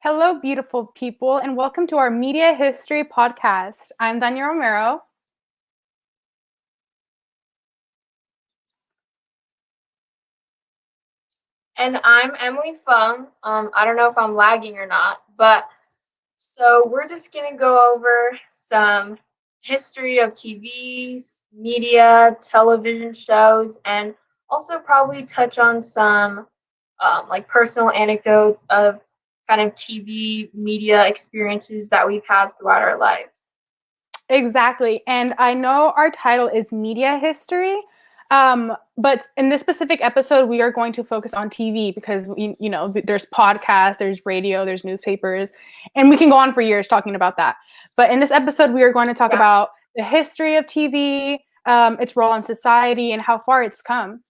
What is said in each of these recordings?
Hello, beautiful people, and welcome to our Media History podcast. I'm Dania Romero. And I'm Emily Feng. I don't know if I'm lagging or not, but so we're just going to go over some history of TVs, media, television shows, and also probably touch on some like personal anecdotes of kind of TV media experiences that we've had throughout our lives. Exactly. And I know our title is Media History, but in this specific episode, we are going to focus on TV because, there's podcasts, there's radio, there's newspapers, and we can go on for years talking about that. But in this episode, we are going to talk about the history of TV, its role in society, and how far it's come.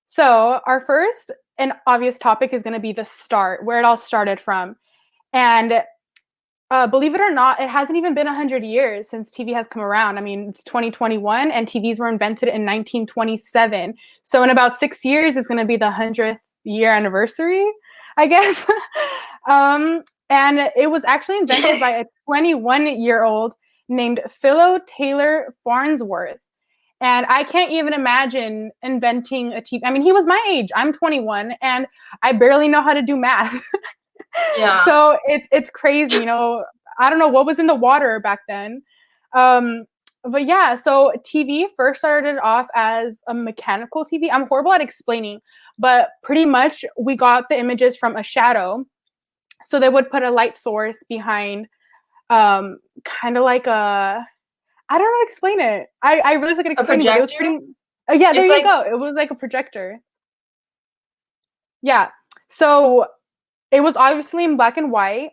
So our first and obvious topic is going to be the start, where it all started from. And believe it or not, it hasn't even been 100 years since TV has come around. I mean, it's 2021 and TVs were invented in 1927. So in about 6 years, it's going to be the 100th year anniversary, I guess. And it was actually invented by a 21-year-old named Philo Taylor Farnsworth. And I can't even imagine inventing a TV. I mean, he was my age. I'm 21 and I barely know how to do math. Yeah. So it's crazy, I don't know what was in the water back then. But yeah, so TV first started off as a mechanical TV. I'm horrible at explaining, but pretty much we got the images from a shadow. So they would put a light source behind, kind of like I don't know how to explain it. I really suck at explaining, but it was pretty. Yeah, there you go. It was like a projector. Yeah. So it was obviously in black and white.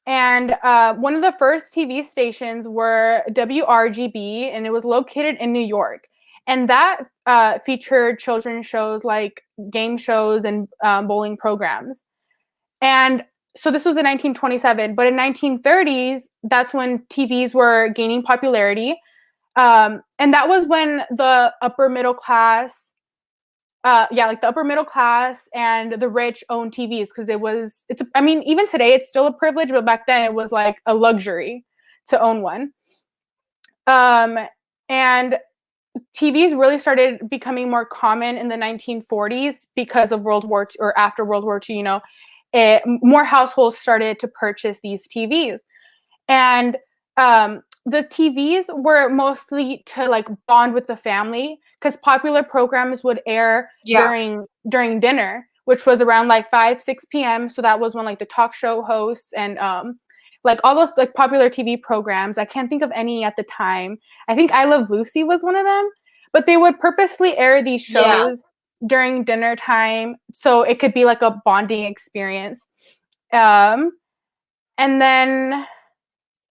And one of the first TV stations were WRGB, and it was located in New York. And that featured children's shows like game shows and bowling programs. And so this was in 1927, but in 1930s, that's when TVs were gaining popularity. And that was when the upper middle class like the upper middle class and the rich owned TVs because I mean, even today it's still a privilege, but back then it was like a luxury to own one. And TVs really started becoming more common in the 1940s because of World War II, or after World War II, more households started to purchase these TVs. And the TVs were mostly to like bond with the family because popular programs would air during dinner, which was around like 5-6 p.m. So that was when like the talk show hosts and like all those like popular TV programs. I can't think of any at the time. I think I Love Lucy was one of them, but they would purposely air these shows during dinner time so it could be like a bonding experience. And then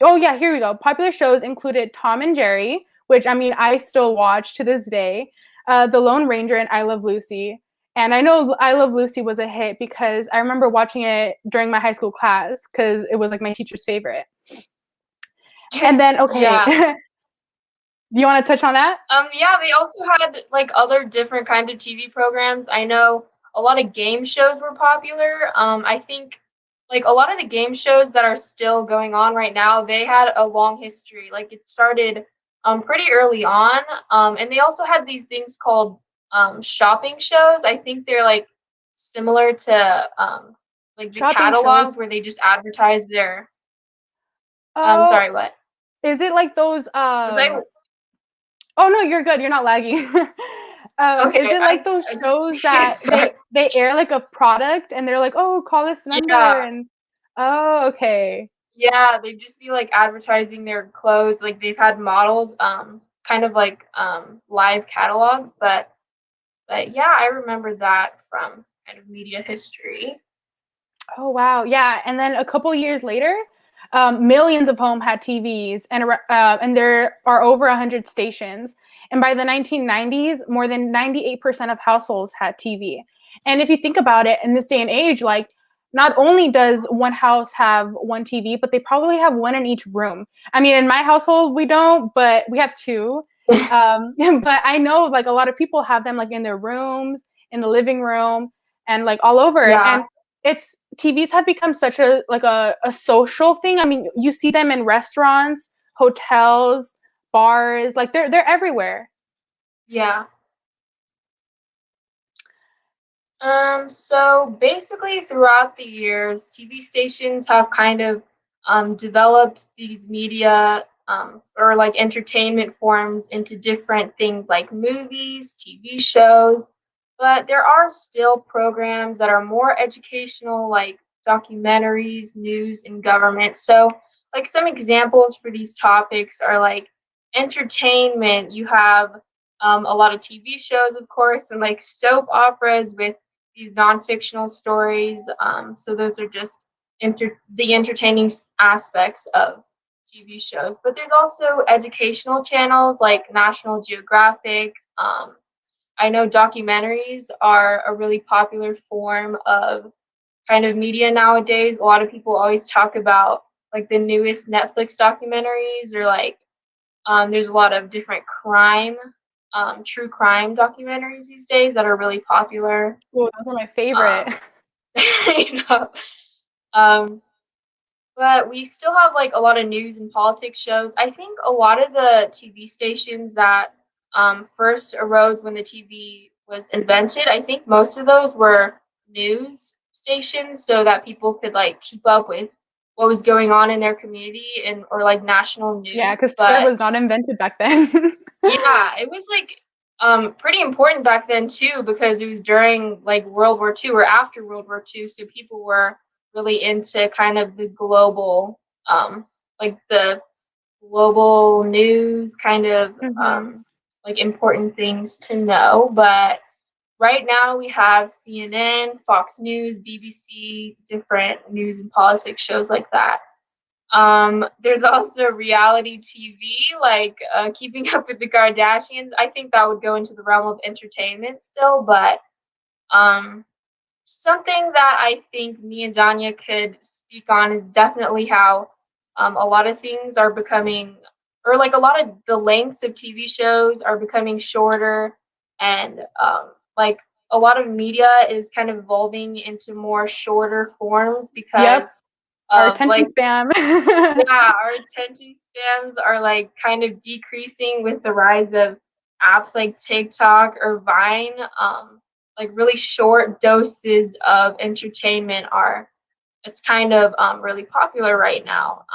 oh yeah, here we go. Popular shows included Tom and Jerry, which I mean I still watch to this day, The Lone Ranger, and I Love Lucy. And I know I Love Lucy was a hit because I remember watching it during my high school class because it was like my teacher's favorite. And then do you want to touch on that? Yeah, they also had like other different kinds of TV programs. I know a lot of game shows were popular. I think like a lot of the game shows that are still going on right now, they had a long history. Like it started pretty early on. And they also had these things called shopping shows. I think they're like similar to like the Shopping catalogs shows. where they just advertise their Oh, sorry, what? is it like those Was I Oh no, you're good. You're not lagging. okay? Is it like those shows that they air like a product and they're like, oh, call this number and oh, okay. Yeah, they'd just be like advertising their clothes. Like they've had models, kind of like live catalogs, but yeah, I remember that from kind of media history. Oh wow, yeah. And then a couple years later, millions of homes had TVs, and there are over 100 stations. And by the 1990s, more than 98% of households had TV. And if you think about it, in this day and age, like not only does one house have one TV, but they probably have one in each room. I mean, in my household, we don't, but we have two. But I know like a lot of people have them like in their rooms, in the living room, and like all over. Yeah. And it's TVs have become such a social thing. I mean, you see them in restaurants, hotels, bars, like they're everywhere. Yeah. So basically throughout the years, TV stations have kind of developed these media or like entertainment forms into different things like movies, TV shows, but there are still programs that are more educational, like documentaries, news, and government. So, like some examples for these topics are like entertainment. You have a lot of TV shows, of course, and like soap operas with these non-fictional stories. So those are just the entertaining aspects of TV shows. But there's also educational channels like National Geographic. I know documentaries are a really popular form of kind of media nowadays. A lot of people always talk about like the newest Netflix documentaries or like there's a lot of different true crime documentaries these days that are really popular. Ooh, those are my favorite. Um, you know, um, but we still have like a lot of news and politics shows. I think a lot of the TV stations that first arose when the TV was invented, I think most of those were news stations so that people could like keep up with what was going on in their community and or like national Yeah, news. because Twitter But was not invented back then. yeah, it was like pretty important back then too because it was during like World War II or after World War II, so people were really into kind of the global like the global news kind of Hmm. like important things to know. But right now we have CNN, Fox News, BBC, different news and politics shows like that. There's also reality TV, like Keeping Up with the Kardashians. I think that would go into the realm of entertainment still, but um, something that I think me and Dania could speak on is definitely how a lot of things are becoming, or like a lot of the lengths of TV shows are becoming shorter, and like a lot of media is kind of evolving into more shorter forms Yep, because our of attention like spam. yeah, our attention spans are like kind of decreasing with the rise of apps like TikTok or Vine. Like really short doses of entertainment are it's kind of really popular right now.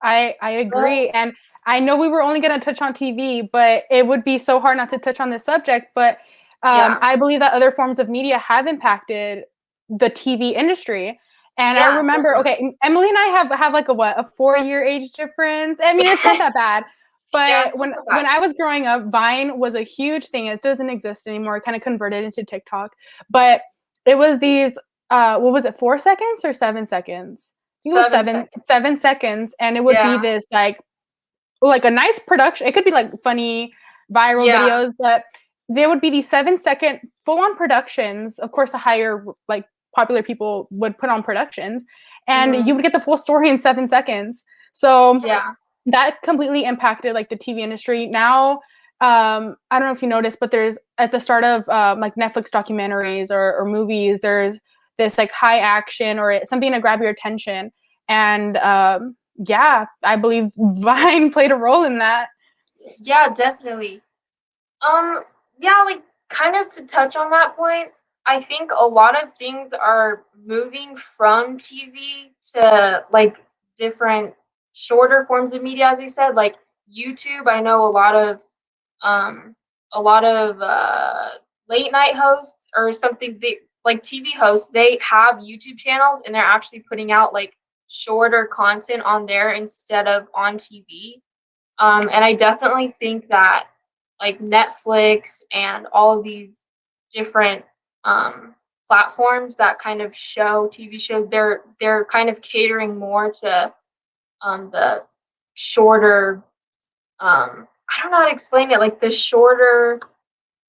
I But agree, and I know we were only going to touch on TV, but it would be so hard not to touch on this subject. But yeah, I believe that other forms of media have impacted the TV industry. And I yeah, remember, definitely. okay, Emily and I have like a 4 year age difference. I mean, it's not that bad. Yeah, But it's not that when bad. I was growing up, Vine was a huge thing. It doesn't exist anymore. It kind of converted into TikTok. But it was these what was it, 4 seconds or 7 seconds? I think it was 7 seconds. 7 seconds, and it would be Yeah, this like a nice production. It could be like funny viral yeah. videos, but there would be these 7 second full on productions. Of course, the higher like popular people would put on productions, and you Hmm. would get the full story in 7 seconds. So Yeah. that completely impacted like the TV industry. Now, I don't know if you noticed, but there's at the start of like Netflix documentaries or movies, there's this like high action or something to grab your attention. And yeah, I believe Vine played a role in that. Yeah, definitely. Um, yeah, like kind of to touch on that point, I think a lot of things are moving from TV to like different shorter forms of media, as you said, like YouTube. I know um a lot of late night hosts or something like TV hosts, they have YouTube channels and they're actually putting out like shorter content on there instead of on TV. And I definitely think that like Netflix and all of these different platforms that kind of show TV shows, they're kind of catering more to the shorter. I don't know how to explain it. Like the shorter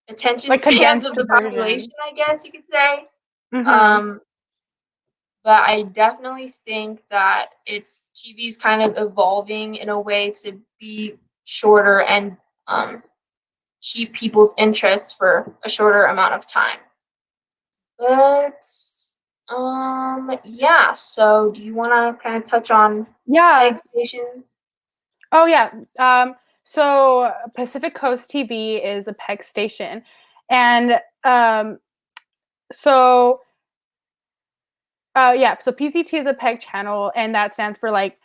attention Like spans of condensed the version. population, I guess you could say. Mm-hmm. Um, but I definitely think that it's TV's kind of evolving in a way to be shorter and um, keep people's interest for a shorter amount of time. But Yeah, so do you want to kind of touch on Yeah. PEG stations? Oh yeah. So Pacific Coast TV is a PEG station, and so yeah, so PCT is a PEG channel, and that stands for like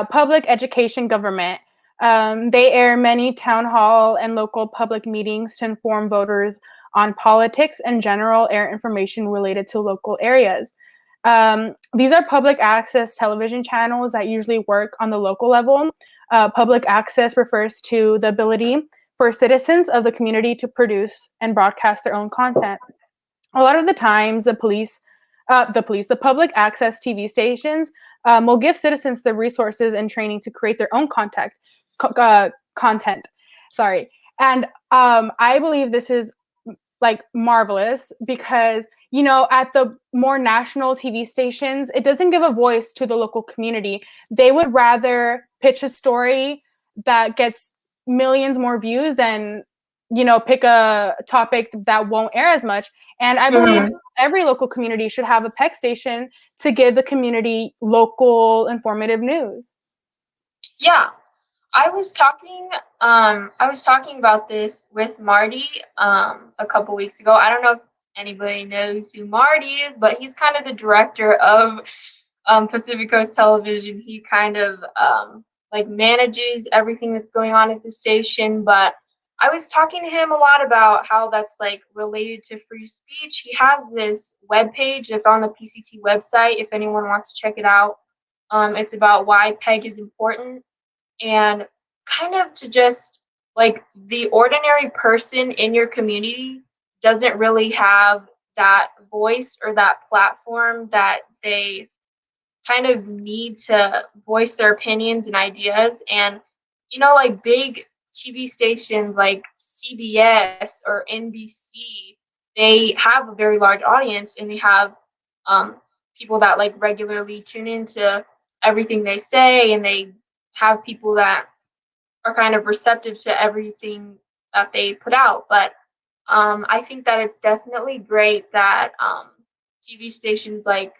Public Education Government. They air many town hall and local public meetings to inform voters on politics and general air information related to local areas. These are public access television channels that usually work on the local level. Public access refers to the ability for citizens of the community to produce and broadcast their own content. A lot of the times, the public access TV stations will give citizens the resources and training to create their own content. Sorry, and I believe this is like marvelous because at the more national TV stations, it doesn't give a voice to the local community. They would rather pitch a story that gets millions more views than pick a topic that won't air as much. And I believe Mhm. every local community should have a PEC station to give the community local informative news. Yeah, I was talking about this with Marty a couple weeks ago. I don't know if anybody knows who Marty is, but he's kind of the director of Pacific Coast Television. He kind of like manages everything that's going on at the station. But I was talking to him a lot about how that's like related to free speech. He has this web page that's on the PCT website if anyone wants to check it out. It's about why PEG is important and kind of to just like the ordinary person in your community doesn't really have that voice or that platform that they kind of need to voice their opinions and ideas. And like big TV stations like CBS or NBC, they have a very large audience and they have um, people that like regularly tune into everything they say, and they have people that are kind of receptive to everything that they put out. But I think that it's definitely great that TV stations like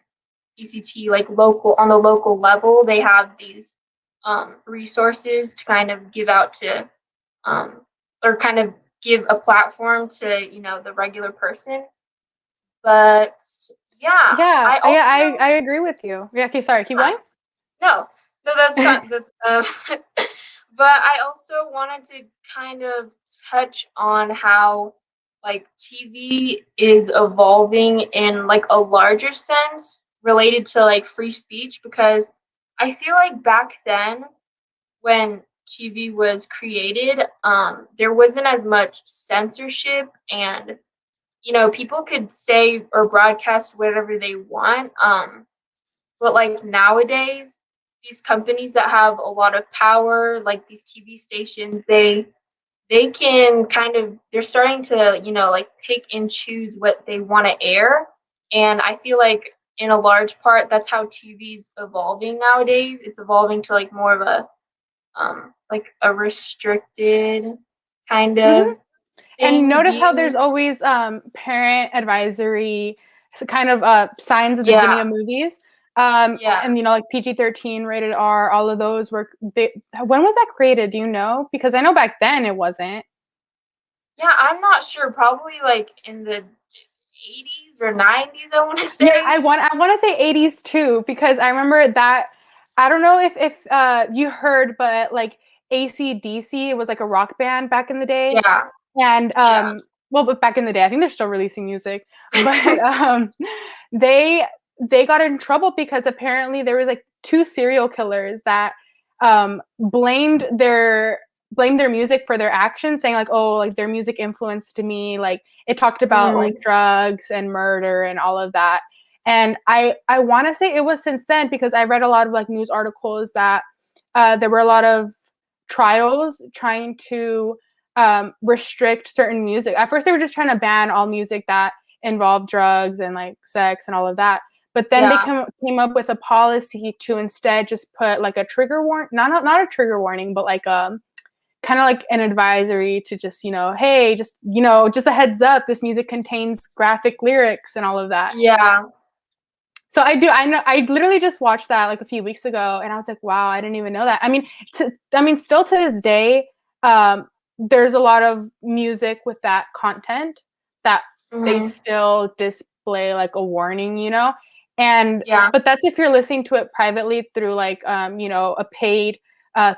ECT, like local on the local level, they have these resources to kind of give out to um, or kind of give a platform to the regular person. But yeah, Yeah, I yeah, also I agree with you. Yeah, okay, sorry, keep yeah, going. no, no, that's fine. That's but I also wanted to kind of touch on how like TV is evolving in like a larger sense related to like free speech, because I feel like back then when TV was created, there wasn't as much censorship, and people could say or broadcast whatever they want. But like nowadays, these companies that have a lot of power, like these TV stations, they can kind of they're starting to, like pick and choose what they want to air. And I feel like in a large part that's how TV's evolving nowadays. It's evolving to like more of a like a restricted kind Mhm. of And thing. Do notice how there's you always parent advisory kind of signs at the beginning Yeah, of movies. yeah. And like PG-13, rated R, all of those were when was that created? Do you know? Because I know back then it wasn't. Yeah, I'm not sure. Probably like in the 80s or 90s, I want to Yeah, say. I want to say 80s too because I remember that I don't know if you heard, but like AC/DC, it was like a rock band back in the day. Yeah, And yeah. well, but back in the day, I think they're still releasing music, but they they got in trouble because apparently there was like two serial killers that blamed their music for their actions, saying like, oh, like their music influenced me, like it talked about like Mm, drugs and murder and all of that. And I want to say it was since then because I read a lot of like news articles that there were a lot of trials trying to restrict certain music. At first, they were just trying to ban all music that involved drugs and like sex and all of that. But then they yeah, came up with a policy to instead just put like a trigger warning, not a trigger warning, but like kind of like an advisory to just hey, just just a heads up, this music contains graphic lyrics and all of that. yeah. So I do. I know. I literally just watched that like a few weeks ago, and I was like, "Wow, I didn't even know that." Still to this day, there's a lot of music with that content that they Hmm. still display like a warning, you know. And Yeah. but that's if you're listening to it privately through like a paid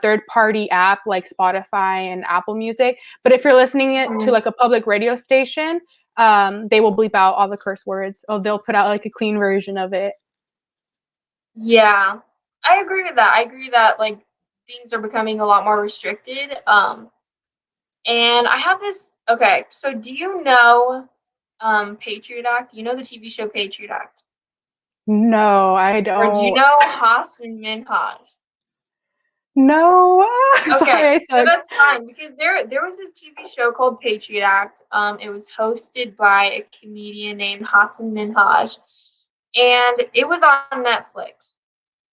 third party app like Spotify and Apple Music. But if you're listening it to Hmm. like a public radio station, they will bleep out all the curse words. Oh, they'll put out like a clean version of it. Yeah. I agree with that. I agree that like things are becoming a lot more restricted. And I have this. Okay, so do you know Patriot Act? You know the TV show Patriot Act? No, I Or do you don't. know Haas and Minhaj? No, sorry, Okay, I so suck. that's fine because there was this TV show called Patriot Act. It was hosted by a comedian named Hassan Minhaj, and it was on Netflix.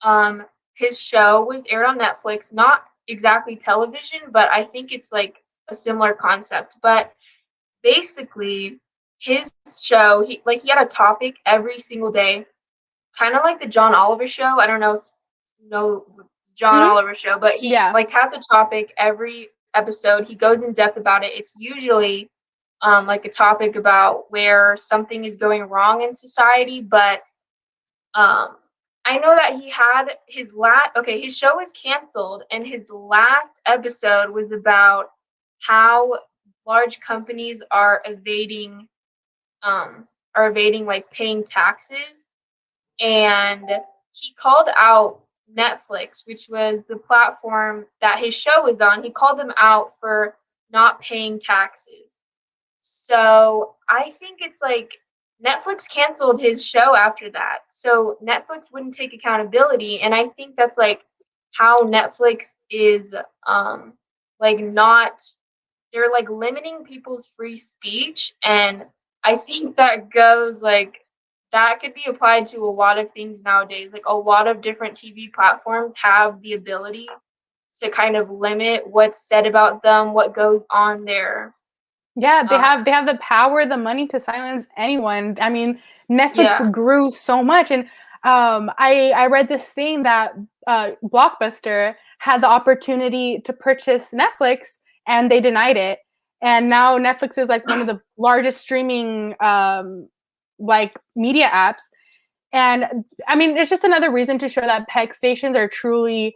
Um, his show was aired on Netflix, not exactly television, but I think it's like a similar concept. But basically, his show, he had a topic every single day, kind of like the John Oliver show. I don't know if you know the John Hmm. Oliver show, but he Yeah. like has a topic every episode. He goes in depth about it. It's usually like a topic about where something is going wrong in society, but um I know that he had his his show was canceled and his last episode was about how large companies um are evading like paying taxes, and he called out Netflix, which was the platform that his show was on. He called them out for not paying taxes. So I think it's like Netflix canceled his show after that. So Netflix wouldn't take accountability. And I think that's like how Netflix is like not they're like limiting people's free speech, and I think that goes like that could be applied to a lot of things nowadays. Like a lot of different TV platforms have the ability to kind of limit what's said about them, what goes on there. Yeah, they um, have the power, the money to silence anyone. I mean, Netflix yeah. grew so much, and I read this thing that Blockbuster had the opportunity to purchase Netflix, and they denied it. And now Netflix is like one of the largest streaming like media apps. And I mean, it's just another reason to show that PEG stations are truly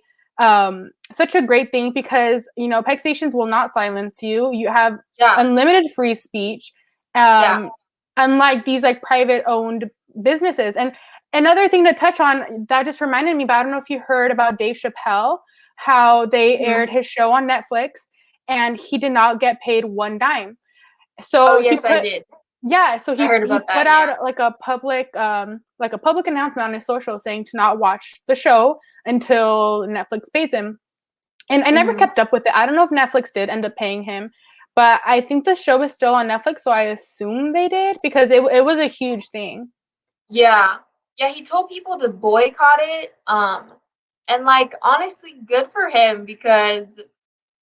such a great thing because, PEG stations will not silence you. You have Yeah. unlimited free speech, Yeah. um, unlike these like private owned businesses. And another thing to touch on that just reminded me, but I don't know if you heard about Dave Chappelle, how they Mhm. aired his show on Netflix and he did not get paid one dime. Oh, So he yes, I put did. yeah, so I heard he about put that. Yeah. out like a public announcement on his social saying to not watch the show until Netflix pays him. And I never Hmm. kept up with it. I don't know if Netflix did end up paying him, but I think the show is still on Netflix, so I assume they did because it was a huge thing. Yeah. Yeah, he told people to boycott it. And like honestly, good for him because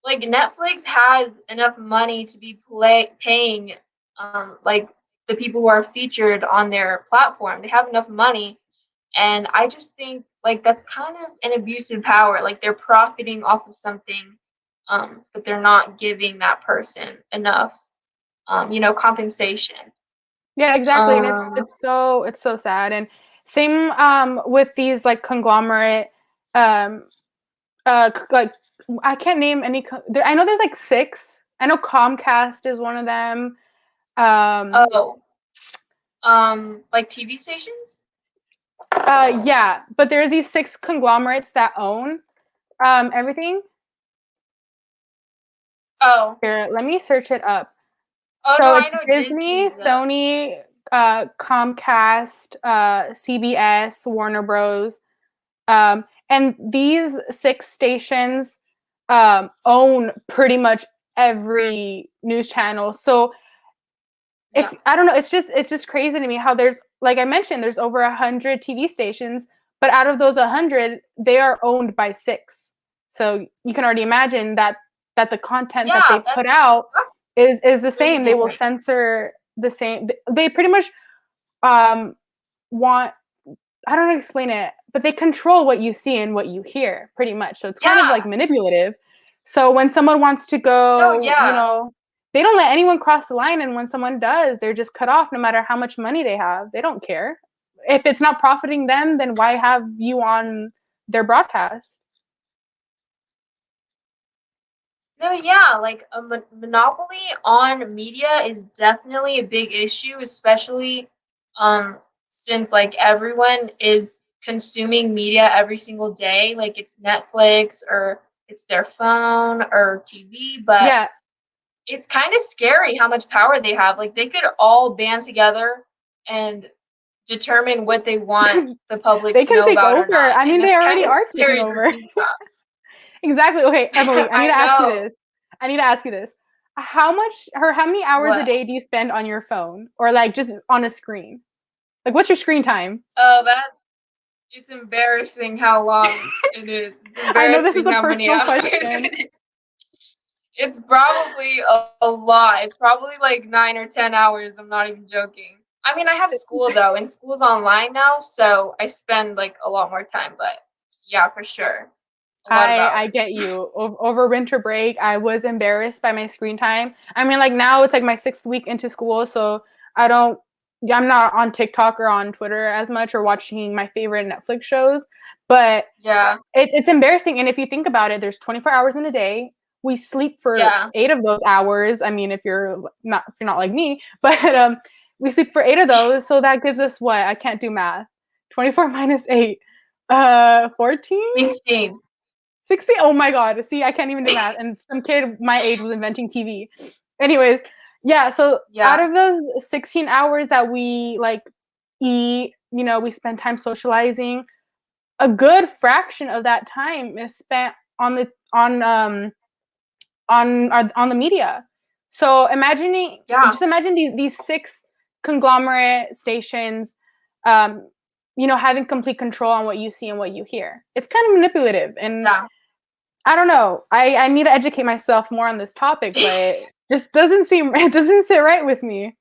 like Netflix has enough money to be paying like the people who are featured on their platform. They have enough money, and I just think like that's kind of an abusive power. Like they're profiting off of something, but they're not giving that person enough compensation. Yeah, exactly. And Um it's so sad. And same with these like conglomerate um like I can't name any I know there's like six. I know Comcast is one of them. Um oh, like TV stations? yeah, but there's these six conglomerates that own everything. Oh. Here, let me search it up. Oh no, So I it's know Disney, Disney's Sony, Comcast, CBS, Warner Bros. And these six stations own pretty much every news channel. So yeah. if I don't know, it's just crazy to me how there's like I mentioned, there's over 100 TV stations, but out of those 100, they are owned by six. So you can already imagine that the content that Yeah, they put out that's is the really same. They will different. censor the same. They pretty much um, want I don't know how to explain it, but they control what you see and what you hear pretty much. So it's kind of Yeah. like manipulative. So when someone wants to No, go, yeah. they don't let anyone cross the line. And when someone does, they're just cut off no matter how much money they have. They don't care. If it's not profiting them, then why have you on their broadcast? No, yeah, like a monopoly on media is definitely a big issue, especially um since like everyone is consuming media every single day, like it's Netflix or it's their phone or TV, but Yeah. it's kind of scary how much power they have. Like they could all band together and determine what they want the public They to can know take about or over. not, I and mean, they that's kind already of are taking scary to over. think about. Exactly. Okay, Emily, I need I to ask you know. this. I need to ask you this. How much or how many hours a What? day do you spend on your phone or like just on a screen? Like what's your screen time? Oh, that it's embarrassing how long it is. It's I know this is embarrassing a how many personal hours question. it is. It's probably a lot. It's probably like 9 or 10 hours. I'm not even joking. I mean, I have school though, and school's online now, so I spend like a lot more time. But yeah, for sure, a lot of I hours. get you. Over winter break, I was embarrassed by my screen time. I mean, like now it's like my 6th week into school, so I don't I'm not on TikTok or on Twitter as much or watching my favorite Netflix shows, but Yeah, it's embarrassing. And if you think about it, there's 24 hours in a day. We sleep for yeah. 8 of those hours. I mean, if you're not like me, but we sleep for 8 of those, so that gives us what? I can't do math. 24 minus 8, 14, 16. 60. Oh my god! See, I can't even do math. And some kid my age was inventing TV. Anyways, yeah. So out Yeah, of those 16 hours that we like eat, we spend time socializing, a good fraction of that time is spent on the on the media. So yeah, just imagine these 6 conglomerate stations, um, having complete control on what you see and what you hear. It's kind of manipulative, and yeah. I don't know. I need to educate myself more on this topic, but just doesn't seem it doesn't sit right with me.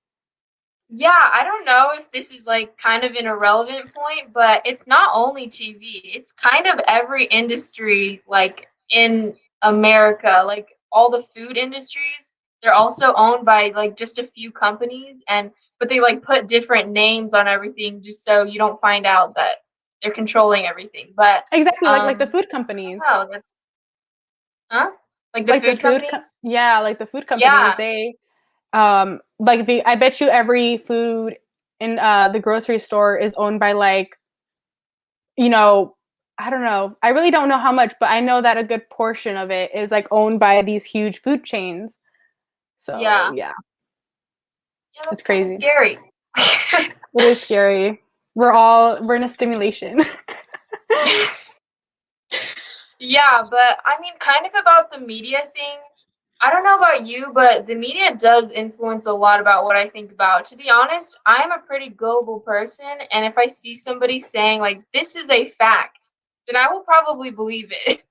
Yeah, I don't know if this is like kind of an irrelevant point, but it's not only TV. It's kind of every industry like in America, like all the food industries, they're also owned by like just a few companies and but they like put different names on everything just so you don't find out that they're controlling everything. But Exactly, like the food I companies. don't know, that's huh? Like the food companies? Yeah, like the food companies, Yeah. they like I bet you every food in the grocery store is owned by like, you know, I don't know. I really don't know how much, but I know that a good portion of it is like owned by these huge food chains. So, Yeah. yeah, Yeah, it's that's kind of crazy. scary. It is scary. We're in a stimulation. Yeah, but I mean, kind of about the media thing. I don't know about you, but the media does influence a lot about what I think about. To be honest, I am a pretty gullible person, and if I see somebody saying, like, this is a fact, then I will probably believe it.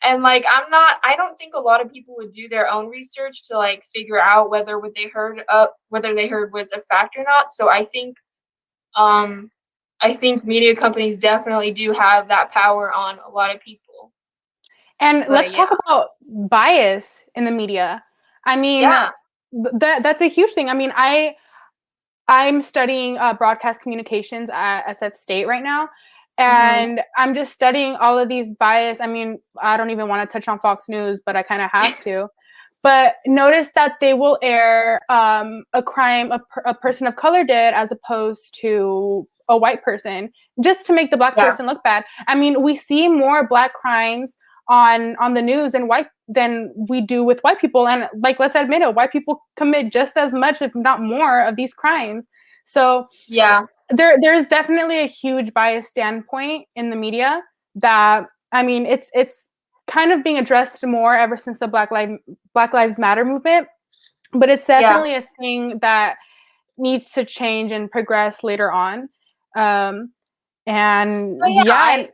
And, like, I don't think a lot of people would do their own research to, like, figure out whether they heard was a fact or not. So um, I think media companies definitely do have that power on a lot of people. And But let's talk yeah. about bias in the media. I mean, Yeah. that's a huge thing. I mean, I'm studying broadcast communications at SF State right now, Mhm. and I'm just studying all of these bias. I mean, I don't even want to touch on Fox News, but I kind of have to. But notice that they will air a crime a person of color did as opposed to a white person, just to make the black Yeah. person look bad. I mean, we see more black crimes on the news than we do with white people, and like let's admit it, white people commit just as much, if not more, of these crimes. So Yeah. there's definitely a huge bias standpoint in the media that, I mean, it's kind of being addressed more ever since the Black Lives Matter movement, but it's Yeah. definitely a thing that needs to change and progress later on. Um, Oh, and yeah, yeah, and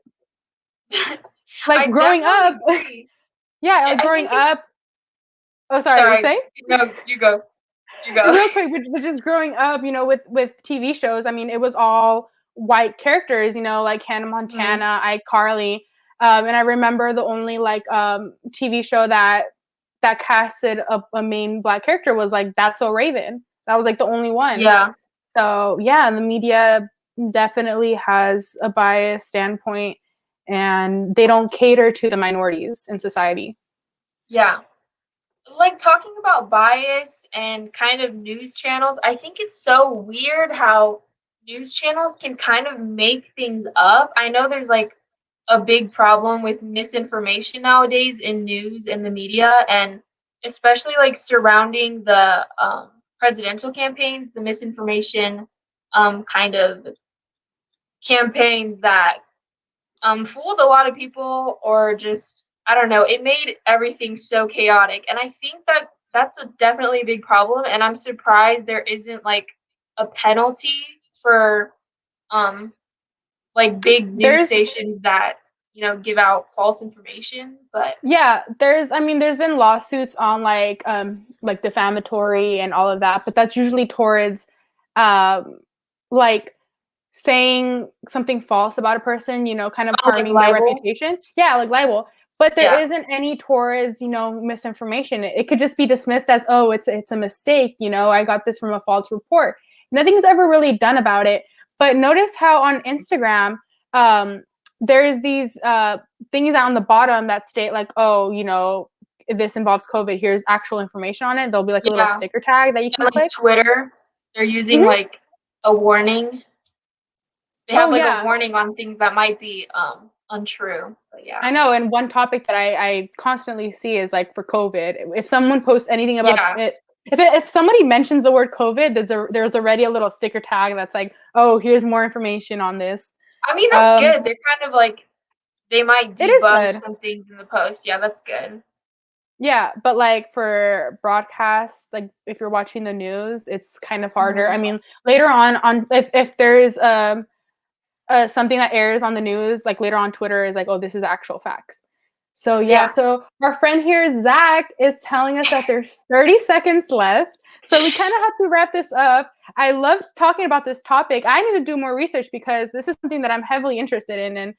like I growing definitely up, agree. yeah, like I growing think it's up. Oh, sorry, you sorry. say? No, you go. You go. Real quick, but just growing up, with TV shows, I mean, it was all white characters, like Hannah Mhm. Montana, iCarly. And I remember the only like TV show that casted a main black character was like That's So Raven. That was like the only one. Yeah. So yeah, the media definitely has a biased standpoint, and they don't cater to the minorities in society. Yeah. Like talking about bias and kind of news channels, I think it's so weird how news channels can kind of make things up. I know there's like a big problem with misinformation nowadays in news and the media, and especially like surrounding the presidential campaigns, the misinformation kind of campaigns that fooled a lot of people, or just I don't know, it made everything so chaotic. And I think that that's a definitely a big problem, and I'm surprised there isn't like a penalty for um like big news There's stations that, give out false information, but Yeah, there's been lawsuits on like defamatory and all of that, but that's usually towards um like saying something false about a person, kind of oh, like harming their libel. reputation. Yeah, like libel. But there Yeah. isn't any towards, misinformation. It could just be dismissed as, oh, it's a mistake, I got this from a false report. Nothing's ever really done about it. But notice how on Instagram, um, there's these things on the bottom that state like, oh, if this involves COVID, here's actual information on it. There'll be like a little Yeah. sticker tag that you Yeah, can like click. Twitter, they're using Mhm. like a warning. They have Oh like a yeah, warning on things that might be untrue. But I yeah. know, and one topic that I constantly see is like for COVID. If someone posts anything about Yeah. it, if somebody mentions the word COVID, there's already a little sticker tag that's like, oh, here's more information on this. I mean, that's Um, good. They're kind of like they might it is debunk good, some things in the post. Yeah, that's good. yeah, but like for broadcast, like if you're watching the news, it's kind of harder. Mhm. I mean, later on if there's something that airs on the news, like later on Twitter is like, oh, this is actual facts. So yeah, Yeah. so our friend here, Zach, is telling us that there's 30 seconds left. So we kind of have to wrap this up. I loved talking about this topic. I need to do more research because this is something that I'm heavily interested in. And,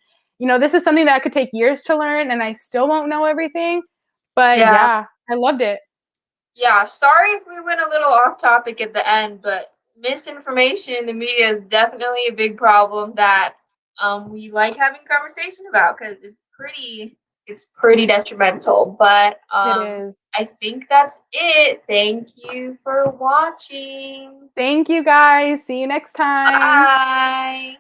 this is something that could take years to learn and I still won't know everything. But Yeah. yeah, I loved it. Yeah. Sorry if we went a little off topic at the end, but misinformation in the media is definitely a big problem that we like having conversation about because it's pretty detrimental. But It is. I think that's it. Thank you for watching. Thank you guys. See you next time. Bye.